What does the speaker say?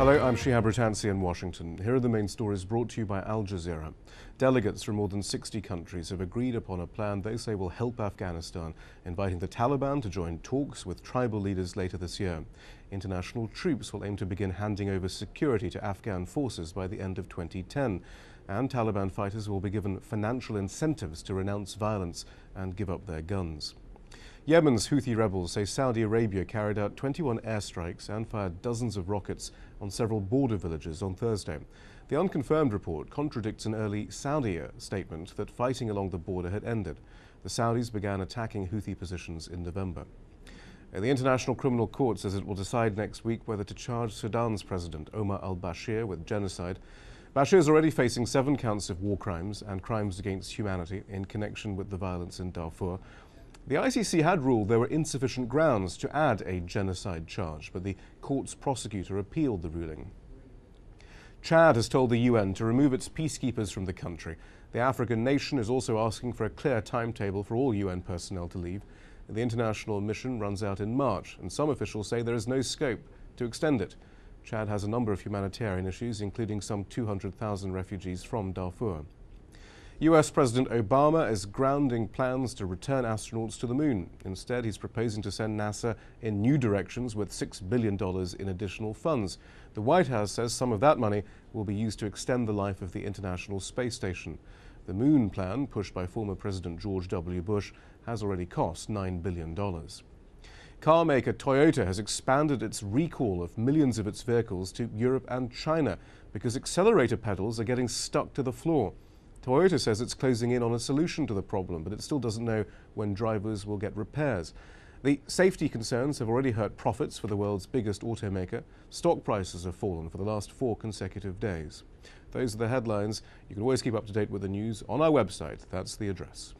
Hello, I'm Shihab Ratansi in Washington. Here are the main stories brought to you by Al Jazeera. Delegates from more than 60 countries have agreed upon a plan they say will help Afghanistan, inviting the Taliban to join talks with tribal leaders later this year. International troops will aim to begin handing over security to Afghan forces by the end of 2010. And Taliban fighters will be given financial incentives to renounce violence and give up their guns. Yemen's Houthi rebels say Saudi Arabia carried out 21 airstrikes and fired dozens of rockets on several border villages on Thursday. The unconfirmed report contradicts an early Saudi statement that fighting along the border had ended. The Saudis began attacking Houthi positions in November. The International Criminal Court says it will decide next week whether to charge Sudan's President Omar al-Bashir with genocide. Bashir is already facing 7 counts of war crimes and crimes against humanity in connection with the violence in Darfur. The ICC had ruled there were insufficient grounds to add a genocide charge, but the court's prosecutor appealed the ruling. Chad has told the UN to remove its peacekeepers from the country. The African nation is also asking for a clear timetable for all UN personnel to leave. The international mission runs out in March, and some officials say there is no scope to extend it. Chad has a number of humanitarian issues, including some 200,000 refugees from Darfur. US President Obama is grounding plans to return astronauts to the moon. Instead, he's proposing to send NASA in new directions with $6 billion in additional funds. The White House says some of that money will be used to extend the life of the International Space Station. The moon plan, pushed by former President George W. Bush, has already cost $9 billion. Car maker Toyota has expanded its recall of millions of its vehicles to Europe and China because accelerator pedals are getting stuck to the floor. Toyota says it's closing in on a solution to the problem, but it still doesn't know when drivers will get repairs. The safety concerns have already hurt profits for the world's biggest automaker. Stock prices have fallen for the last 4 consecutive days. Those are the headlines. You can always keep up to date with the news on our website. That's the address.